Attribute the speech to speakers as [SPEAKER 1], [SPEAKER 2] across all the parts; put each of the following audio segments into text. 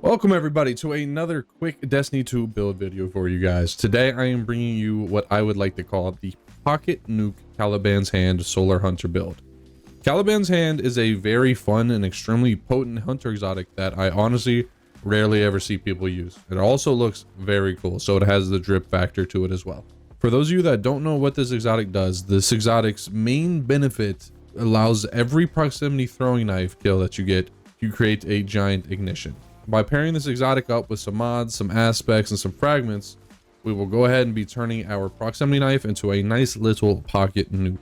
[SPEAKER 1] Welcome everybody to another quick Destiny 2 build video for you guys. Today I am bringing you what I would like to call the Pocket Nuke Caliban's Hand Solar Hunter build. Caliban's Hand is a very fun and extremely potent hunter exotic that I honestly rarely ever see people use. It also looks very cool, so it has the drip factor to it as well. For those of you that don't know what this exotic does, this exotic's main benefit allows every proximity throwing knife kill that you get to create a giant ignition. By pairing this exotic up with some mods, some aspects, and some fragments, we will go ahead and be turning our proximity knife into a nice little pocket nuke.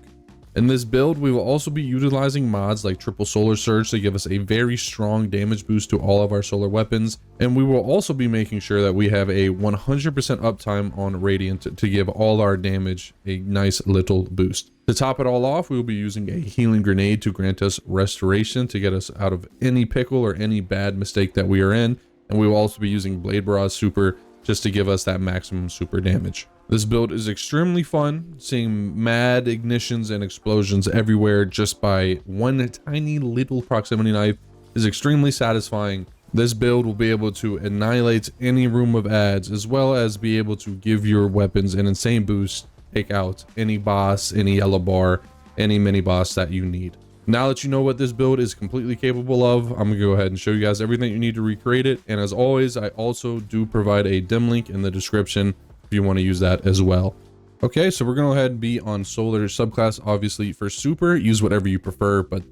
[SPEAKER 1] In this build, we will also be utilizing mods like triple solar surge to give us a very strong damage boost to all of our solar weapons, and we will also be making sure that we have a 100% uptime on radiant to give all our damage a nice little boost. To top it all off, we will be using a healing grenade to grant us restoration to get us out of any pickle or any bad mistake that we are in, and we will also be using Blade Barrage super just to give us that maximum super damage. This build is extremely fun, seeing mad ignitions and explosions everywhere just by one tiny little proximity knife is extremely satisfying. This build will be able to annihilate any room of adds, as well as be able to give your weapons an insane boost, take out any boss, any yellow bar, any mini boss that you need. Now that you know what this build is completely capable of, I'm gonna go ahead and show you guys everything you need to recreate it. And as always, I also do provide a dim link in the description if you want to use that as well. Okay, so we're gonna go ahead and be on solar subclass. Obviously for super, use whatever you prefer, but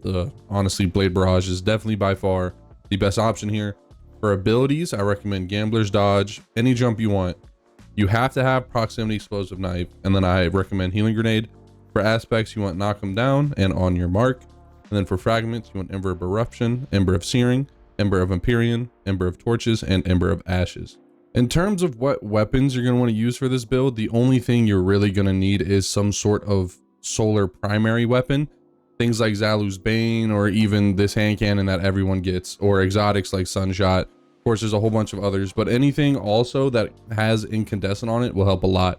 [SPEAKER 1] honestly, Blade Barrage is definitely by far the best option here. For abilities, I recommend Gambler's Dodge, any jump you want. You have to have proximity explosive knife, and then I recommend healing grenade. For aspects, you want knock them down and on your mark. And then for fragments, you want Ember of Eruption, Ember of Searing, Ember of Empyrean, Ember of Torches, and Ember of Ashes. In terms of what weapons you're going to want to use for this build, the only thing you're really going to need is some sort of solar primary weapon. Things like Zalu's Bane, or even this hand cannon that everyone gets, or exotics like Sunshot. Of course, there's a whole bunch of others, but anything also that has incandescent on it will help a lot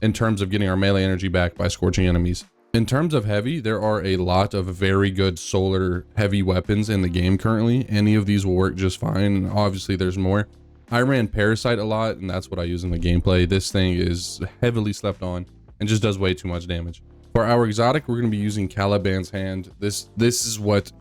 [SPEAKER 1] in terms of getting our melee energy back by scorching enemies. In terms of heavy, there are a lot of very good solar heavy weapons in the game currently. Any of these will work just fine, and obviously there's more. I ran Parasite a lot, and that's what I use in the gameplay. This thing is heavily slept on and just does way too much damage. For our exotic, we're going to be using Caliban's Hand. This is what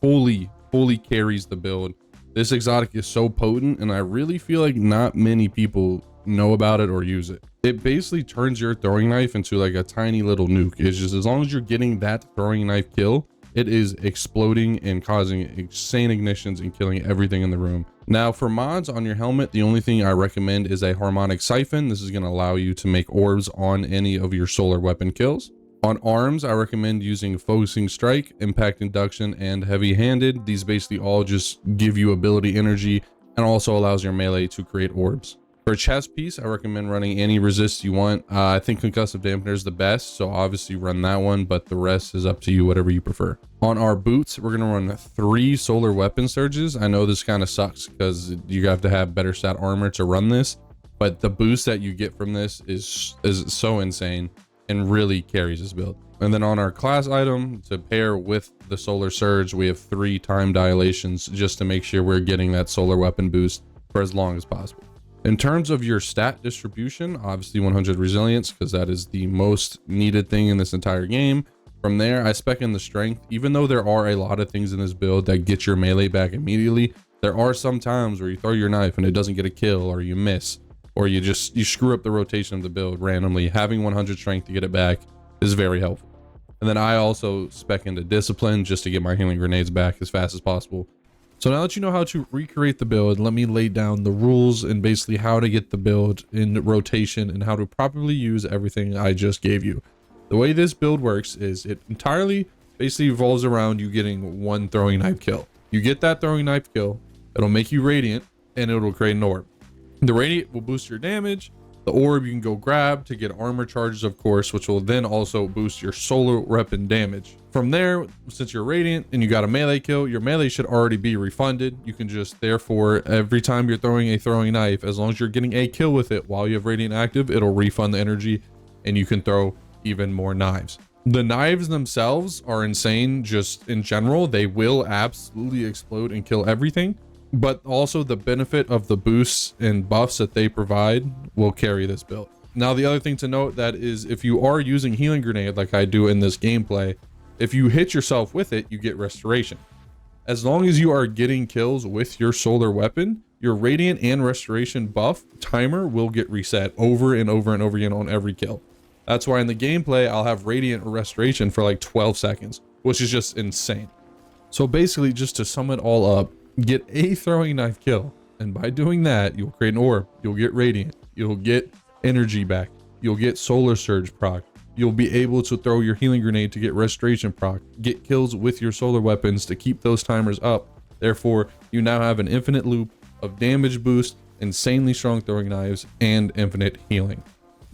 [SPEAKER 1] fully carries the build. This exotic is so potent, and I really feel like not many people know about it or use it. It basically turns your throwing knife into like a tiny little nuke. It's just, as long as you're getting that throwing knife kill, it is exploding and causing insane ignitions and killing everything in the room. Now for mods on your helmet, the only thing I recommend is a harmonic siphon. This is going to allow you to make orbs on any of your solar weapon kills. On arms, I recommend using Focusing Strike, Impact Induction, and Heavy Handed. These basically all just give you ability energy and also allows your melee to create orbs. For a chest piece, I recommend running any resist you want. I think Concussive Dampener is the best, so obviously run that one, but the rest is up to you, whatever you prefer. On our boots, we're going to run 3 solar weapon surges. I know this kind of sucks because you have to have better stat armor to run this, but the boost that you get from this is so insane and really carries this build. And then on our class item, to pair with the solar surge, we have 3 time dilations just to make sure we're getting that solar weapon boost for as long as possible. In terms of your stat distribution, obviously 100 resilience, because that is the most needed thing in this entire game. From there, I spec in the strength. Even though there are a lot of things in this build that get your melee back immediately, there are some times where you throw your knife and it doesn't get a kill, or you miss, or you screw up the rotation of the build randomly. Having 100 strength to get it back is very helpful. And then I also spec into discipline just to get my healing grenades back as fast as possible. So now that you know how to recreate the build, let me lay down the rules and basically how to get the build in rotation and how to properly use everything I just gave you. The way this build works is it entirely basically revolves around you getting 1 throwing knife kill. You get that throwing knife kill, it'll make you radiant, and it'll create an orb. The radiant will boost your damage. The orb you can go grab to get armor charges, of course, which will then also boost your solar weapon damage. From there, since you're radiant and you got a melee kill, your melee should already be refunded. You can just, therefore, every time you're throwing a throwing knife, as long as you're getting a kill with it while you have radiant active, it'll refund the energy and you can throw even more knives. The knives themselves are insane just in general. They will absolutely explode and kill everything. but also the benefit of the boosts and buffs that they provide will carry this build. Now, the other thing to note that is if you are using healing grenade like I do in this gameplay, if you hit yourself with it, you get restoration. As long as you are getting kills with your solar weapon, your radiant and restoration buff timer will get reset over and over and over again on every kill. That's why in the gameplay, I'll have radiant or restoration for like 12 seconds, which is just insane. So basically, just to sum it all up, get a throwing knife kill. And by doing that, you'll create an orb, you'll get radiant, you'll get energy back, you'll get solar surge proc, you'll be able to throw your healing grenade to get restoration proc, get kills with your solar weapons to keep those timers up. Therefore, you now have an infinite loop of damage boost, insanely strong throwing knives, and infinite healing.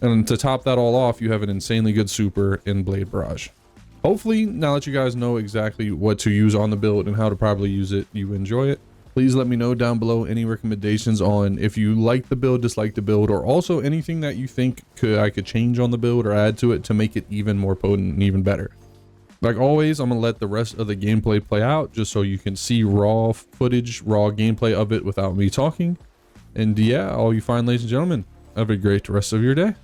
[SPEAKER 1] And to top that all off, you have an insanely good super in Blade Barrage. Hopefully, now that you guys know exactly what to use on the build and how to properly use it, you enjoy it. Please let me know down below any recommendations on if you like the build, dislike the build, or also anything that you think I could change on the build or add to it to make it even more potent and even better. Like always, I'm going to let the rest of the gameplay play out just so you can see raw footage, raw gameplay of it without me talking. And yeah, all you fine ladies and gentlemen, have a great rest of your day.